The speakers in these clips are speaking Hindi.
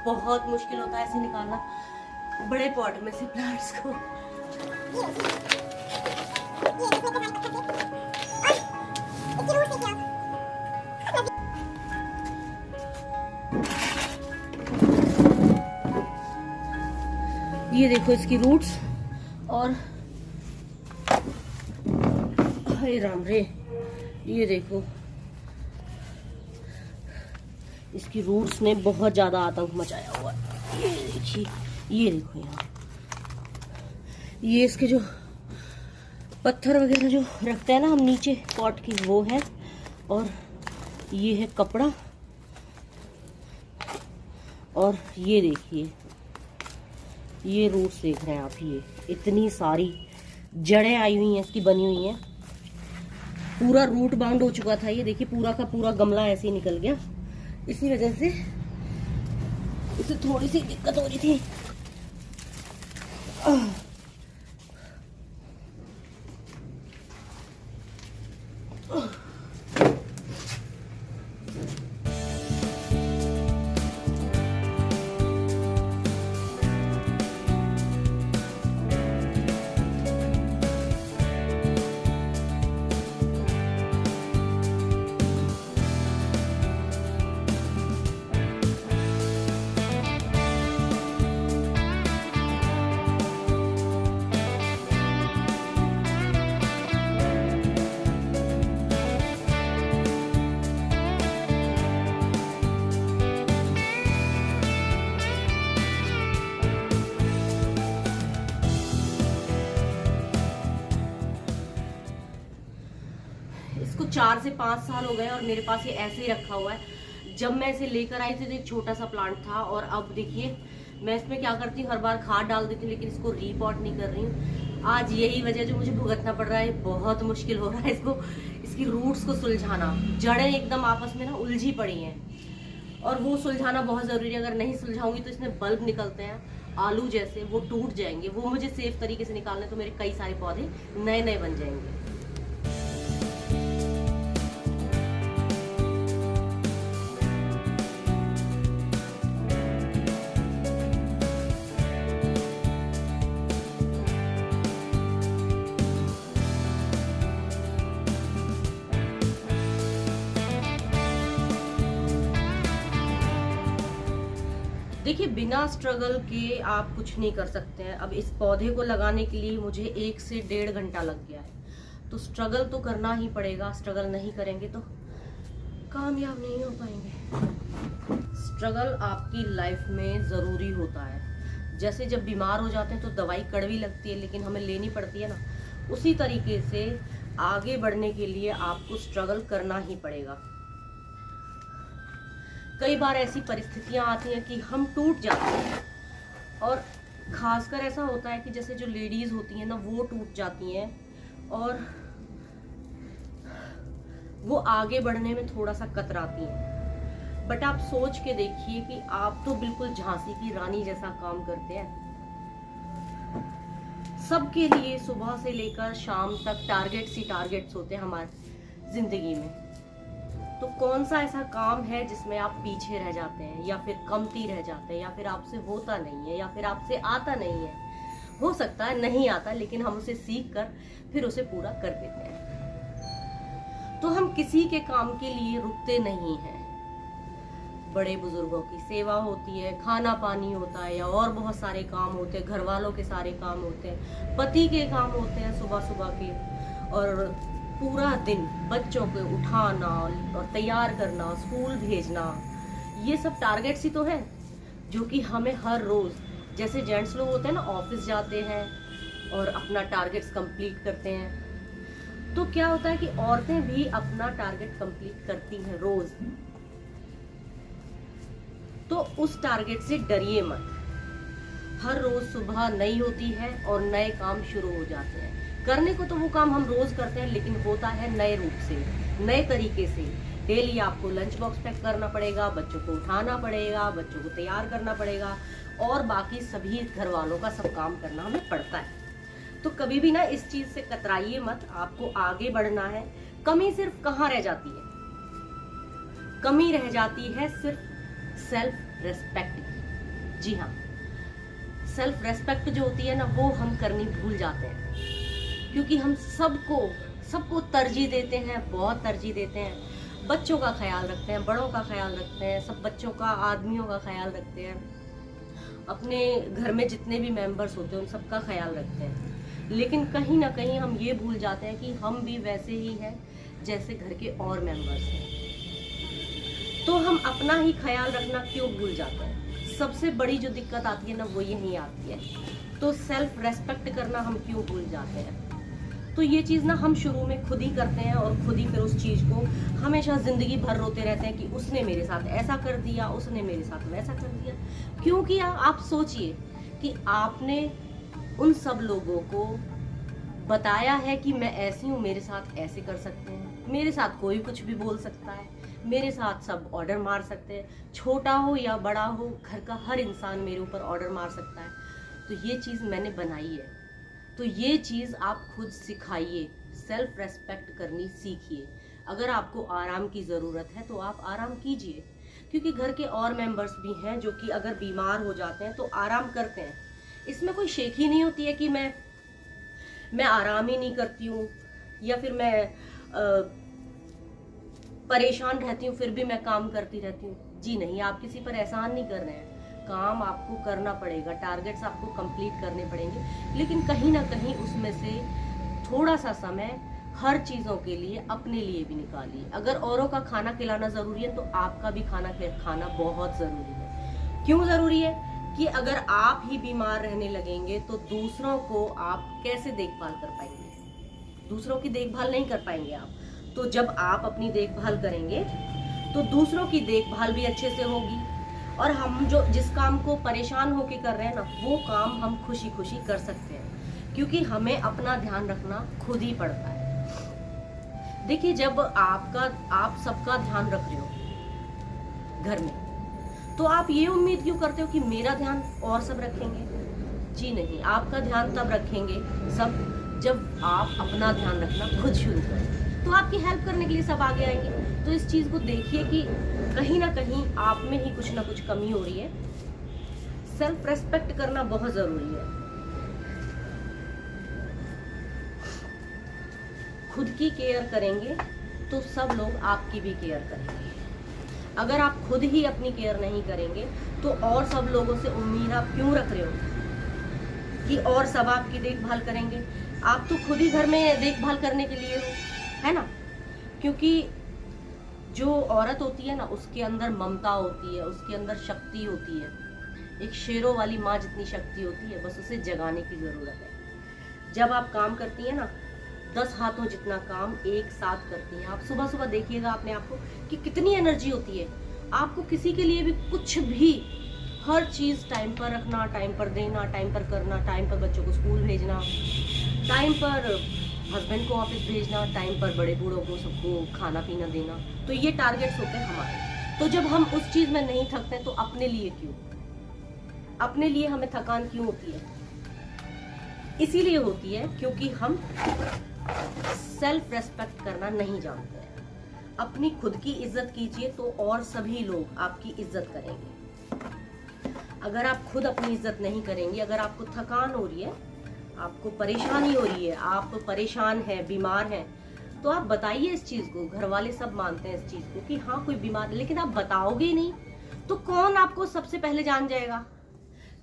बहुत मुश्किल होता है ऐसे निकालना बड़े पॉट में से प्लांट्स को। ये देखो इसकी रूट्स, और हाय राम रे, ये देखो इसकी रूट्स ने बहुत ज्यादा आतंक मचाया हुआ है। ये देखिए, ये देखो यहाँ, ये इसके जो पत्थर वगैरह जो रखते हैं ना हम नीचे पॉट की, वो है। और ये है कपड़ा, और ये देखिए ये रूट्स देख रहे हैं आप, ये इतनी सारी जड़ें आई हुई हैं इसकी, बनी हुई हैं, पूरा रूट बाउंड हो चुका था। ये देखिए पूरा का पूरा गमला ऐसे ही निकल गया। इसी वजह से इसे थोड़ी सी दिक्कत हो रही थी। इसको 4 से 5 साल हो गए और मेरे पास ये ऐसे ही रखा हुआ है। जब मैं इसे लेकर आई थी तो एक छोटा सा प्लांट था, और अब देखिए मैं इसमें क्या करती हूँ, हर बार खाद डाल देती हूँ, लेकिन इसको रीपॉट नहीं कर रही हूँ। आज यही वजह जो मुझे भुगतना पड़ रहा है, बहुत मुश्किल हो रहा है इसको, इसकी रूट्स को सुलझाना। जड़ें एकदम आपस में ना उलझी पड़ी हैं, और वो सुलझाना बहुत जरूरी है। अगर नहीं सुलझाऊंगी तो इसमें बल्ब निकलते हैं आलू जैसे, वो टूट जाएंगे। वो मुझे सेफ तरीके से निकालने, तो मेरे कई सारे पौधे नए नए बन जाएंगे। देखिए बिना स्ट्रगल के आप कुछ नहीं कर सकते हैं। अब इस पौधे को लगाने के लिए मुझे 1 से 1.5 घंटा लग गया है, तो स्ट्रगल तो करना ही पड़ेगा। स्ट्रगल नहीं करेंगे तो कामयाब नहीं हो पाएंगे। स्ट्रगल आपकी लाइफ में ज़रूरी होता है। जैसे जब बीमार हो जाते हैं तो दवाई कड़वी लगती है, लेकिन हमें लेनी पड़ती है ना, उसी तरीके से आगे बढ़ने के लिए आपको स्ट्रगल करना ही पड़ेगा। कई बार ऐसी परिस्थितियां आती हैं कि हम टूट जाते हैं, और खासकर ऐसा होता है कि जैसे जो लेडीज होती हैं ना, वो टूट जाती हैं और वो आगे बढ़ने में थोड़ा सा कतराती हैं। बट आप सोच के देखिए कि आप तो बिल्कुल झांसी की रानी जैसा काम करते हैं। सबके लिए सुबह से लेकर शाम तक टारगेट्स ही टारगेट्स होते हैं हमारी जिंदगी में। तो कौन सा ऐसा काम है जिसमें आप पीछे रह जाते हैं, या फिर कमती रह जाते हैं, या फिर आपसे होता नहीं है, या फिर आपसे आता नहीं है? हो सकता है नहीं आता, लेकिन हम उसे सीख कर फिर उसे पूरा कर देते हैं। तो हम किसी के काम के लिए रुकते नहीं हैं। बड़े बुजुर्गों की सेवा होती है, खाना पानी होता है, या और बहुत सारे काम होते हैं, घर वालों के सारे काम होते हैं, पति के काम होते हैं सुबह सुबह के, और पूरा दिन बच्चों को उठाना और तैयार करना, स्कूल भेजना, ये सब टारगेट्स ही तो हैं जो कि हमें हर रोज, जैसे जेंट्स लोग होते हैं ना, ऑफिस जाते हैं और अपना टारगेट्स कंप्लीट करते हैं, तो क्या होता है कि औरतें भी अपना टारगेट कंप्लीट करती हैं रोज। तो उस टारगेट से डरिए मत। हर रोज सुबह नई होती है और नए काम शुरू हो जाते हैं। करने को तो वो काम हम रोज करते हैं, लेकिन होता है नए रूप से, नए तरीके से। डेली आपको लंच बॉक्स पैक करना पड़ेगा, बच्चों को उठाना पड़ेगा, बच्चों को तैयार करना पड़ेगा, और बाकी सभी घर वालों का सब काम करना हमें पड़ता है। तो कभी भी ना इस चीज से कतराइए मत, आपको आगे बढ़ना है। कमी सिर्फ कहाँ रह जाती है? कमी रह जाती है सिर्फ सेल्फ रिस्पेक्ट की। जी हाँ, सेल्फ रेस्पेक्ट जो होती है ना, वो हम करनी भूल जाते हैं, क्योंकि हम सबको सबको तरजीह देते हैं, बहुत तरजीह देते हैं। बच्चों का ख्याल रखते हैं, बड़ों का ख्याल रखते हैं, सब बच्चों का, आदमियों का ख्याल रखते हैं, अपने घर में जितने भी मेंबर्स होते हैं उन सबका ख्याल रखते हैं। लेकिन कहीं ना कहीं हम ये भूल जाते हैं कि हम भी वैसे ही हैं जैसे घर के और मेंबर्स हैं। तो हम अपना ही ख्याल रखना क्यों भूल जाते हैं? सबसे बड़ी जो दिक्कत आती है ना, वो यही आती है। तो सेल्फ रेस्पेक्ट करना हम क्यों भूल जाते हैं? तो ये चीज़ ना हम शुरू में खुद ही करते हैं और खुद ही फिर उस चीज़ को हमेशा ज़िंदगी भर रोते रहते हैं कि उसने मेरे साथ ऐसा कर दिया, उसने मेरे साथ वैसा कर दिया। क्यों किया? आप सोचिए कि आपने उन सब लोगों को बताया है कि मैं ऐसी हूँ, मेरे साथ ऐसे कर सकते हैं, मेरे साथ कोई कुछ भी बोल सकता है, मेरे साथ सब ऑर्डर मार सकते हैं, छोटा हो या बड़ा हो, घर का हर इंसान मेरे ऊपर ऑर्डर मार सकता है। तो ये चीज़ मैंने बनाई है, तो ये चीज़ आप खुद सिखाइए, सेल्फ रेस्पेक्ट करनी सीखिए। अगर आपको आराम की ज़रूरत है तो आप आराम कीजिए, क्योंकि घर के और मेंबर्स भी हैं जो कि अगर बीमार हो जाते हैं तो आराम करते हैं। इसमें कोई शेख ही नहीं होती है कि मैं आराम ही नहीं करती हूँ, या फिर मैं परेशान रहती हूँ फिर भी मैं काम करती रहती हूँ। जी नहीं, आप किसी पर एहसान नहीं कर रहे हैं। काम आपको करना पड़ेगा, टारगेट्स आपको कंप्लीट करने पड़ेंगे, लेकिन कहीं ना कहीं उसमें से थोड़ा सा समय हर चीज़ों के लिए, अपने लिए भी निकालिए। अगर औरों का खाना खिलाना ज़रूरी है तो आपका भी खाना बहुत ज़रूरी है। क्यों ज़रूरी है? कि अगर आप ही बीमार रहने लगेंगे तो दूसरों को आप कैसे देखभाल कर पाएंगे? दूसरों की देखभाल नहीं कर पाएंगे आप। तो जब आप अपनी देखभाल करेंगे तो दूसरों की देखभाल भी अच्छे से होगी, और हम जो जिस काम को परेशान होके कर रहे हैं ना, वो काम हम खुशी खुशी कर सकते हैं, क्योंकि हमें अपना ध्यान रखना खुद ही पड़ता है। देखिए, जब आप सबका ध्यान रख रहे हो घर में, तो आप ये उम्मीद क्यों करते हो कि मेरा ध्यान और सब रखेंगे? जी नहीं, आपका ध्यान तब रखेंगे सब जब आप अपना ध्यान रखना खुद शुरू करें, तो आपकी हेल्प करने के लिए सब आगे आएंगे। तो इस चीज़ को देखिए कि कहीं ना कहीं आप में ही कुछ ना कुछ कमी हो रही है। सेल्फ रेस्पेक्ट करना बहुत जरूरी है। खुद की केयर करेंगे तो सब लोग आपकी भी केयर करेंगे। अगर आप खुद ही अपनी केयर नहीं करेंगे तो और सब लोगों से उम्मीद आप क्यों रख रहे हो कि और सब आपकी देखभाल करेंगे? आप तो खुद ही घर में देखभाल करने के लिए हो, है ना? क्योंकि जो औरत होती है ना, उसके अंदर ममता होती है, उसके अंदर शक्ति होती है। एक शेरों वाली माँ जितनी शक्ति होती है, बस उसे जगाने की जरूरत है। जब आप काम करती है ना, 10 हाथों जितना काम एक साथ करती हैं। आप सुबह सुबह देखिएगा अपने आप को कि कितनी एनर्जी होती है। आपको किसी के लिए भी कुछ भी, हर चीज टाइम पर रखना, टाइम पर देना, टाइम पर करना, टाइम पर बच्चों को स्कूल भेजना, टाइम पर हस्बैंड को ऑफिस भेजना, टाइम पर बड़े बूढ़ों को सबको खाना पीना देना। तो ये टारगेट्स होते हैं हमारे। तो जब हम उस चीज में नहीं थकते तो अपने लिए क्यों? अपने लिए हमें थकान क्यों होती है? इसीलिए होती है क्योंकि हम सेल्फ रेस्पेक्ट करना नहीं जानते हैं। अपनी खुद की इज्जत कीजिए तो और सभी लोग आपकी इज्जत करेंगे। अगर आप खुद अपनी इज्जत नहीं करेंगे, अगर आपको थकान हो रही है, आपको परेशानी हो रही है, आप परेशान हैं, बीमार हैं, तो आप बताइए इस चीज को। घर वाले सब मानते हैं इस चीज को कि हाँ कोई बीमार है, लेकिन आप बताओगे ही नहीं तो कौन आपको सबसे पहले जान जाएगा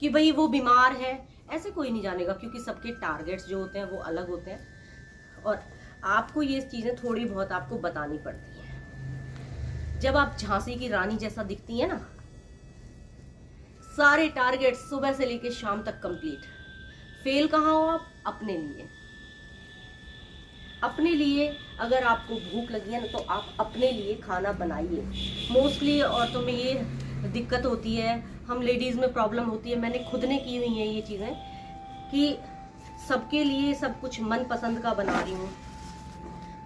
कि भाई वो बीमार है? ऐसे कोई नहीं जानेगा, क्योंकि सबके टारगेट्स जो होते हैं वो अलग होते हैं, और आपको ये चीजें थोड़ी बहुत आपको बतानी पड़ती हैं। जब आप झांसी की रानी जैसा दिखती है ना, सारे टारगेट्स सुबह से लेकर शाम तक कंप्लीट, फेल कहाँ हो आप? अपने लिए। अपने लिए अगर आपको भूख लगी है ना, तो आप अपने लिए खाना बनाइए। मोस्टली औरतों में ये दिक्कत होती है, हम लेडीज में प्रॉब्लम होती है, मैंने खुद ने की हुई है ये चीजें, कि सबके लिए सब कुछ मन पसंद का बना रही हूँ।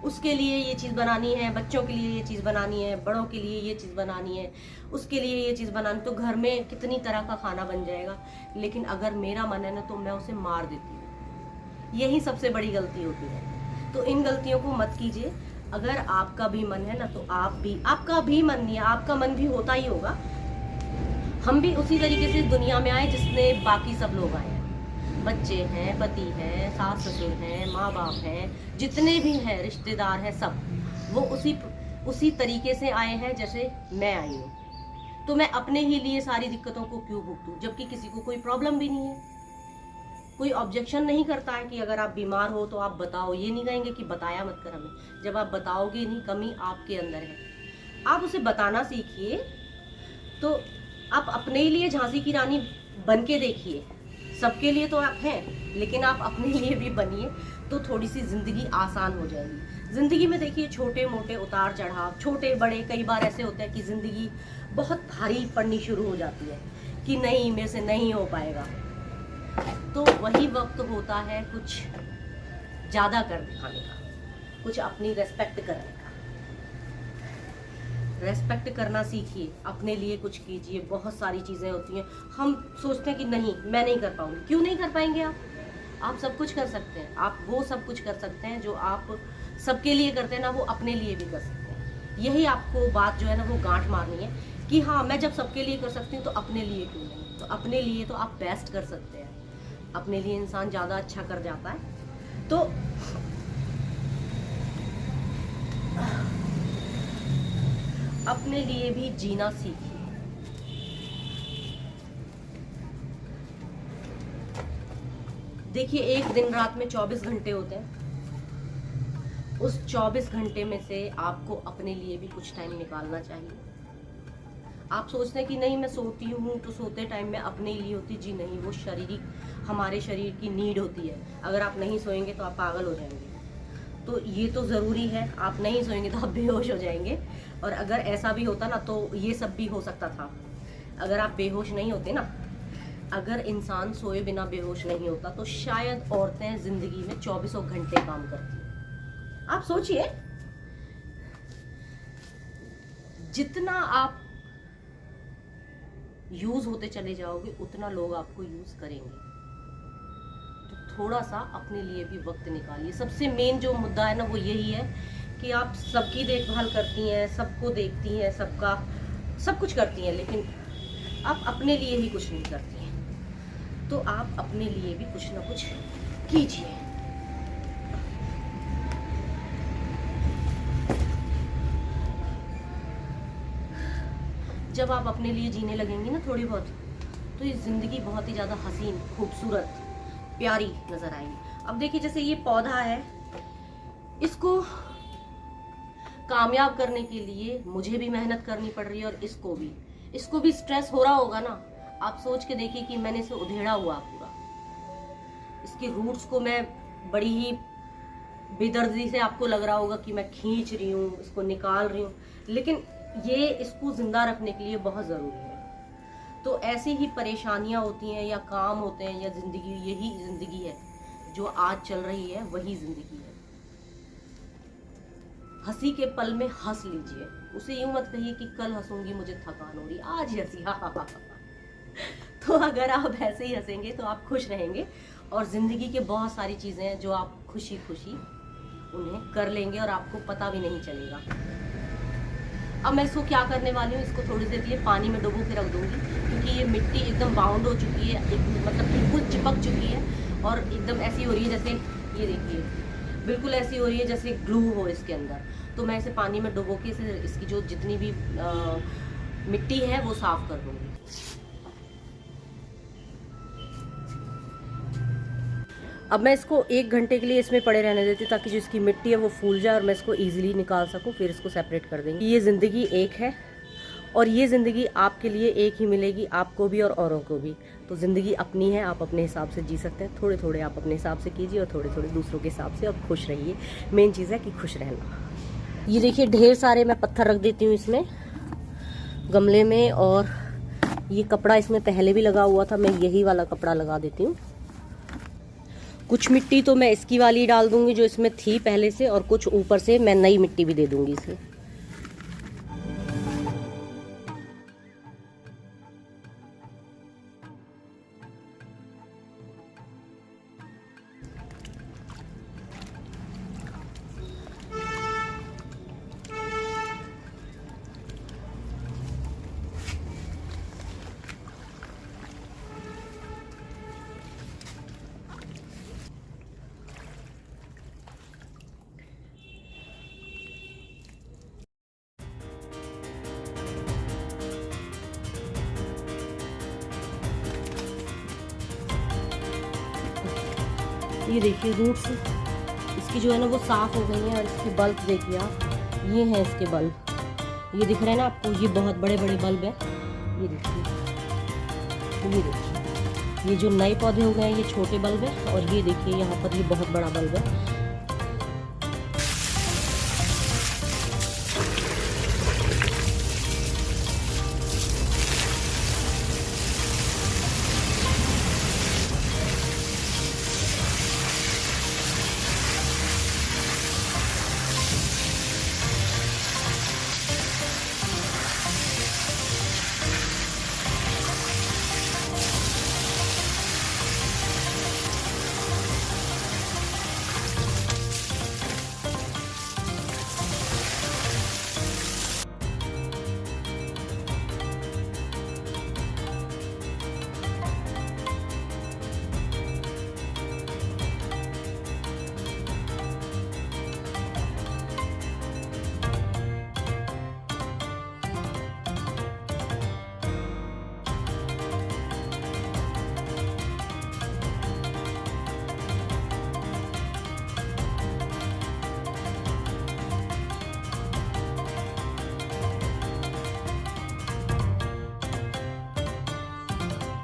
उसके लिए ये चीज़ बनानी है, बच्चों के लिए ये चीज़ बनानी है, बड़ों के लिए ये चीज़ बनानी है, उसके लिए ये चीज़ बनानी, तो घर में कितनी तरह का खाना बन जाएगा। लेकिन अगर मेरा मन है ना, तो मैं उसे मार देती हूँ। यही सबसे बड़ी गलती होती है। तो इन गलतियों को मत कीजिए। अगर आपका भी मन है ना, तो आप भी, आपका भी मन नहीं है, आपका मन भी होता ही होगा, हम भी उसी तरीके से दुनिया में आए जिसने बाकी सब लोग आए हैं। बच्चे हैं, पति हैं, सास ससुर हैं, माँ बाप हैं, जितने भी हैं रिश्तेदार हैं, सब वो उसी तरीके से आए हैं जैसे मैं आई हूँ। तो मैं अपने ही लिए सारी दिक्कतों को क्यों भुगतूं, जबकि किसी को कोई प्रॉब्लम भी नहीं है। कोई ऑब्जेक्शन नहीं करता है कि अगर आप बीमार हो तो आप बताओ, ये नहीं कहेंगे कि बताया मत कर हमें। जब आप बताओगे नहीं, कमी आपके अंदर है, आप उसे बताना सीखिए, तो आप अपने लिए झांसी की रानी बन के देखिए। सबके लिए तो आप हैं, लेकिन आप अपने लिए भी बनिए, तो थोड़ी सी जिंदगी आसान हो जाएगी। जिंदगी में देखिए छोटे मोटे उतार चढ़ाव, छोटे बड़े, कई बार ऐसे होते हैं कि जिंदगी बहुत भारी पड़नी शुरू हो जाती है कि नहीं, मेरे से नहीं हो पाएगा। तो वही वक्त होता है कुछ ज्यादा कर दिखाने का, कुछ अपनी रेस्पेक्ट करने का। रेस्पेक्ट करना सीखिए, अपने लिए कुछ कीजिए। बहुत सारी चीजें होती हैं, हम सोचते हैं कि नहीं, मैं नहीं कर पाऊंगी। क्यों नहीं कर पाएंगे आप सब कुछ कर सकते हैं। आप वो सब कुछ कर सकते हैं जो आप सबके लिए करते हैं ना, वो अपने लिए भी कर सकते हैं। यही आपको बात जो है ना, वो गांठ मारनी है कि हाँ, मैं जब सबके लिए कर सकती हूँ तो अपने लिए क्यों नहीं। तो अपने लिए तो आप बेस्ट कर सकते हैं, अपने लिए इंसान ज्यादा अच्छा कर जाता है। तो अपने लिए भी जीना सीखिए। देखिए, एक दिन रात में 24 घंटे होते हैं। उस 24 घंटे में से आपको अपने लिए भी कुछ टाइम निकालना चाहिए। आप सोचते हैं कि नहीं, मैं सोती हूँ तो सोते टाइम में अपने लिए होती। जी नहीं, वो शारीरिक, हमारे शरीर की नीड होती है। अगर आप नहीं सोएंगे तो आप पागल हो जाएंगे। तो ये तो ज़रूरी है, आप नहीं सोएंगे तो आप बेहोश हो जाएंगे। और अगर ऐसा भी होता ना, तो ये सब भी हो सकता था। अगर आप बेहोश नहीं होते ना, अगर इंसान सोए बिना बेहोश नहीं होता, तो शायद औरतें ज़िंदगी में 24 घंटे काम करती। आप सोचिए, जितना आप यूज होते चले जाओगे उतना लोग आपको यूज करेंगे। तो थोड़ा सा अपने लिए भी वक्त निकालिए। सबसे मेन जो मुद्दा है ना, वो यही है कि आप सबकी देखभाल करती हैं, सबको देखती हैं, सबका सब कुछ करती हैं, लेकिन आप अपने लिए ही कुछ नहीं करती हैं। तो आप अपने लिए भी कुछ ना कुछ कीजिए। जब आप अपने लिए जीने लगेंगी ना थोड़ी बहुत, तो ये जिंदगी बहुत ही ज्यादा हसीन, खूबसूरत, प्यारी नजर आएगी। अब देखिए, जैसे ये पौधा है, इसको कामयाब करने के लिए मुझे भी मेहनत करनी पड़ रही है, और इसको भी स्ट्रेस हो रहा होगा ना। आप सोच के देखिए कि मैंने इसे उधेड़ा हुआ पूरा, इसके रूट्स को मैं बड़ी ही बेदर्दी से, आपको लग रहा होगा कि मैं खींच रही हूँ, इसको निकाल रही हूँ, लेकिन ये इसको जिंदा रखने के लिए बहुत जरूरी है। तो ऐसी ही परेशानियां होती हैं, या काम होते हैं, या जिंदगी, यही जिंदगी है जो आज चल रही है, वही जिंदगी है। हंसी के पल में हंस लीजिए। उसे यूं मत कहिए कि कल हंसूंगी, मुझे थकान हो रही, आज ही हंसी, हा। तो अगर आप ऐसे ही हंसेंगे तो आप खुश रहेंगे, और जिंदगी के बहुत सारी चीजें हैं जो आप खुशी खुशी उन्हें कर लेंगे और आपको पता भी नहीं चलेगा। अब मैं इसको क्या करने वाली हूँ, इसको थोड़ी देर के लिए पानी में डुबो के रख दूंगी, क्योंकि ये मिट्टी एकदम बाउंड हो चुकी है, मतलब बिल्कुल चिपक चुकी है, और एकदम ऐसी हो रही है जैसे, ये देखिए, बिल्कुल ऐसी हो रही है जैसे ग्लू हो इसके अंदर। तो मैं इसे पानी में डुबो के इसकी जो जितनी भी मिट्टी है वो साफ कर दूंगी। अब मैं इसको 1 घंटे के लिए इसमें पड़े रहने देती हूँ, ताकि जो इसकी मिट्टी है वो फूल जाए और मैं इसको इजीली निकाल सकूँ, फिर इसको सेपरेट कर देंगे। ये ज़िंदगी एक है, और ये ज़िंदगी आपके लिए एक ही मिलेगी, आपको भी और औरों को भी। तो ज़िंदगी अपनी है, आप अपने हिसाब से जी सकते हैं। थोड़े थोड़े आप अपने हिसाब से कीजिए, और थोड़े थोड़े दूसरों के हिसाब से, और खुश रहिए। मेन चीज़ है कि खुश रहना। ये देखिए, ढेर सारे मैं पत्थर रख देती हूँ इसमें गमले में, और ये कपड़ा इसमें पहले भी लगा हुआ था, मैं यही वाला कपड़ा लगा देती हूँ। कुछ मिट्टी तो मैं इसकी वाली डाल दूंगी जो इसमें थी पहले से, और कुछ ऊपर से मैं नई मिट्टी भी दे दूंगी इसे। ये देखिए रूट्स इसकी जो है ना वो साफ हो गई हैं और इसके बल्ब देखिए आप, ये हैं इसके बल्ब, ये दिख रहे हैं ना आपको, ये बहुत बड़े बड़े बल्ब है। ये देखिए, ये देखिए, ये जो नए पौधे हो गए हैं ये छोटे बल्ब है, और ये देखिए यहाँ पर ये बहुत बड़ा बल्ब है।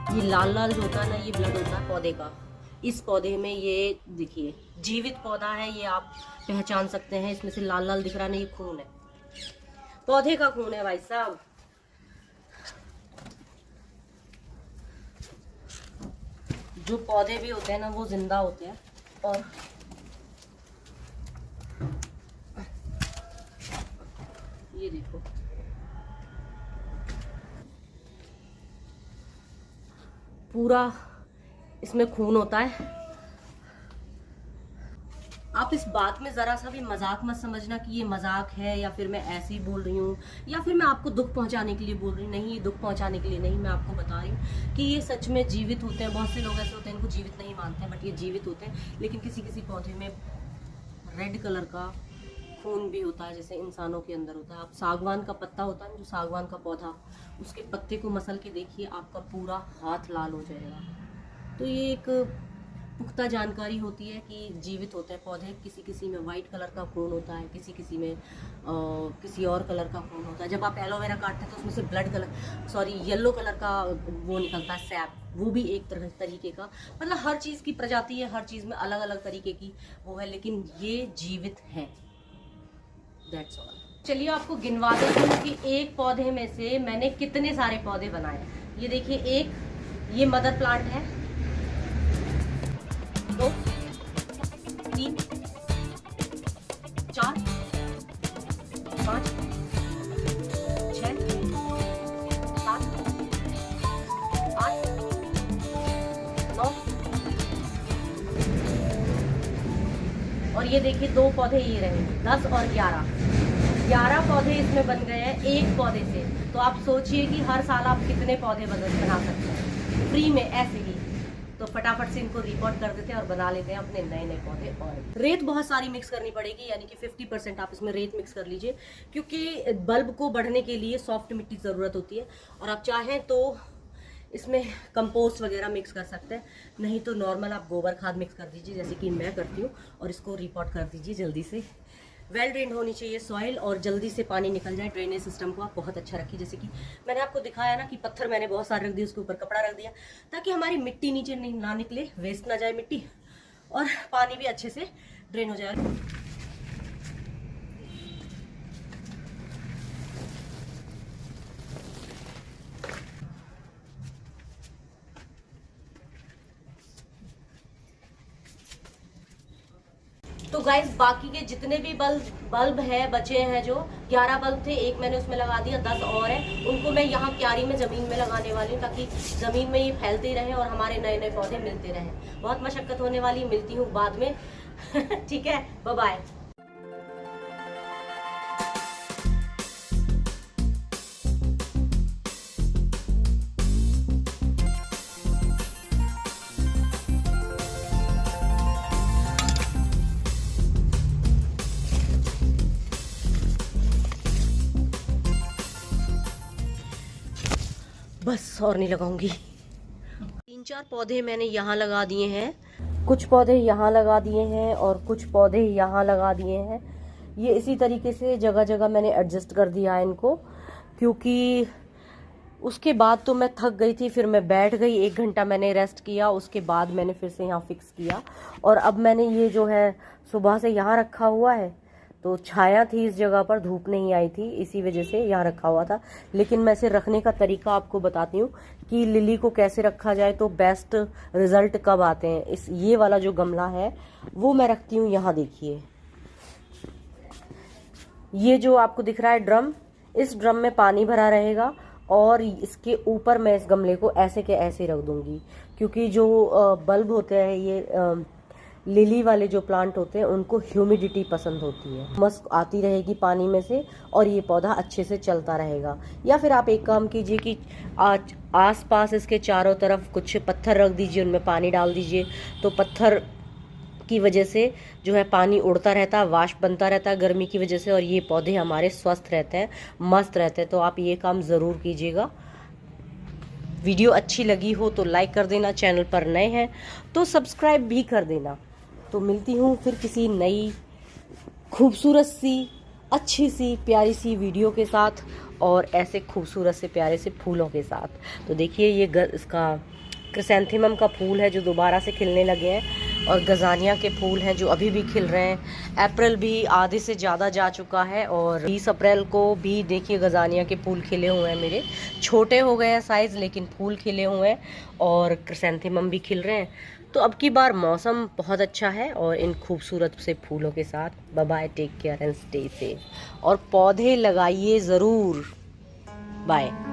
ये लाल लाल जो होता है ना ये ब्लड होता है पौधे का। इस पौधे में ये देखिए जीवित पौधा है, ये आप पहचान सकते हैं, इसमें से लाल लाल दिख रहा है ना, ये खून है, पौधे का खून है भाई साहब। जो पौधे भी होते हैं ना वो जिंदा होते हैं, और ये देखो पूरा इसमें खून होता है। आप इस बात में जरा सा भी मजाक मत समझना कि ये मजाक है या फिर मैं ऐसे ही बोल रही हूँ या फिर मैं आपको दुख पहुंचाने के लिए बोल रही हूँ। नहीं, ये दुख पहुंचाने के लिए नहीं, मैं आपको बता रही हूँ कि ये सच में जीवित होते हैं। बहुत से लोग ऐसे होते हैं इनको जीवित नहीं मानते हैं, बट ये जीवित होते हैं। लेकिन किसी किसी पौधे में रेड कलर का खून भी होता है, जैसे इंसानों के अंदर होता है। आप सागवान का पत्ता होता है, जो सागवान का पौधा, उसके पत्ते को मसल के देखिए, आपका पूरा हाथ लाल हो जाएगा। तो ये एक पुख्ता जानकारी होती है कि जीवित होते हैं पौधे। किसी किसी में वाइट कलर का खून होता है, किसी किसी में किसी और कलर का खून होता है। जब आप एलोवेरा काटते हैं तो उसमें से येलो कलर का वो निकलता है, सैप, वो भी एक तरीके का। मतलब हर चीज़ की प्रजाति है, हर चीज़ में अलग अलग तरीके की वो है, लेकिन ये जीवित है। That's all. चलिए आपको गिनवा देती हूँ कि एक पौधे में से मैंने कितने सारे पौधे बनाए। ये देखिए, एक ये मदर प्लांट है, 2 3 4 5 6 7 8 9, और ये देखिए 2 पौधे ये रहे, 10 और 11 पौधे इसमें बन गए हैं एक पौधे से। तो आप सोचिए कि हर साल आप कितने पौधे बना सकते हैं फ्री में ऐसे ही। तो फटाफट से इनको रिपोर्ट कर देते हैं और बना लेते हैं अपने नए नए पौधे। और रेत बहुत सारी मिक्स करनी पड़ेगी, यानी कि 50% आप इसमें रेत मिक्स कर लीजिए, क्योंकि बल्ब को बढ़ने के लिए सॉफ्ट मिट्टी ज़रूरत होती है। और आप चाहें तो इसमें कंपोस्ट वगैरह मिक्स कर सकते हैं, नहीं तो नॉर्मल आप गोबर खाद मिक्स कर दीजिए, जैसे कि मैं करती हूँ, और इसको रिपोर्ट कर दीजिए जल्दी से। वेल ड्रेन्ड होनी चाहिए सॉइल, और जल्दी से पानी निकल जाए। ड्रेनेज सिस्टम को आप बहुत अच्छा रखिए, जैसे कि मैंने आपको दिखाया ना कि पत्थर मैंने बहुत सारे रख दिए, उसके ऊपर कपड़ा रख दिया, ताकि हमारी मिट्टी नीचे ना निकले, वेस्ट ना जाए मिट्टी, और पानी भी अच्छे से ड्रेन हो जाए। तो गाइस बाकी के जितने भी बल्ब है बचे हैं, जो 11 बल्ब थे, एक मैंने उसमें लगा दिया, 10 और है, उनको मैं यहाँ क्यारी में ज़मीन में लगाने वाली हूँ, ताकि ज़मीन में ये फैलते रहे और हमारे नए नए पौधे मिलते रहे। बहुत मशक्कत होने वाली, मिलती हूँ बाद में। ठीक है, बाय बाय। बस और नहीं लगाऊंगी। 3-4 पौधे मैंने यहाँ लगा दिए हैं, कुछ पौधे यहाँ लगा दिए हैं और कुछ पौधे यहाँ लगा दिए हैं। ये इसी तरीके से जगह जगह मैंने एडजस्ट कर दिया है इनको, क्योंकि उसके बाद तो मैं थक गई थी। फिर मैं बैठ गई, 1 घंटा मैंने रेस्ट किया, उसके बाद मैंने फिर से यहाँ फिक्स किया। और अब मैंने ये जो है सुबह से यहाँ रखा हुआ है, तो छाया थी इस जगह पर, धूप नहीं आई थी, इसी वजह से यहाँ रखा हुआ था। लेकिन मैं इसे रखने का तरीका आपको बताती हूँ कि लिली को कैसे रखा जाए तो बेस्ट रिजल्ट कब आते हैं। ये वाला जो गमला है वो मैं रखती हूँ यहाँ, देखिए ये जो आपको दिख रहा है ड्रम, इस ड्रम में पानी भरा रहेगा और इसके ऊपर मैं इस गमले को ऐसे के ऐसे रख दूंगी, क्योंकि जो बल्ब होते हैं, ये लिली वाले जो प्लांट होते हैं, उनको ह्यूमिडिटी पसंद होती है। मस्क आती रहेगी पानी में से और ये पौधा अच्छे से चलता रहेगा। या फिर आप एक काम कीजिए कि आस पास इसके चारों तरफ कुछ पत्थर रख दीजिए, उनमें पानी डाल दीजिए, तो पत्थर की वजह से जो है पानी उड़ता रहता है, वाष्प बनता रहता है गर्मी की वजह से, और ये पौधे हमारे स्वस्थ रहते हैं, मस्त रहते हैं। तो आप ये काम ज़रूर कीजिएगा। वीडियो अच्छी लगी हो तो लाइक कर देना, चैनल पर नए हैं तो सब्सक्राइब भी कर देना। तो मिलती हूँ फिर किसी नई खूबसूरत सी, अच्छी सी, प्यारी सी वीडियो के साथ और ऐसे खूबसूरत से प्यारे से फूलों के साथ। तो देखिए ये इसका क्रिसैंथेमम का फूल है जो दोबारा से खिलने लगे हैं, और गजानिया के फूल हैं जो अभी भी खिल रहे हैं। अप्रैल भी आधे से ज़्यादा जा चुका है और 20 अप्रैल को भी देखिए गजानिया के फूल खिले हुए हैं। मेरे छोटे हो गए हैं साइज़, लेकिन फूल खिले हुए हैं और क्रिसैंथेमम भी खिल रहे हैं। तो अब की बार मौसम बहुत अच्छा है और इन खूबसूरत से फूलों के साथ bye bye, take care and stay safe, और पौधे लगाइए ज़रूर। बाय।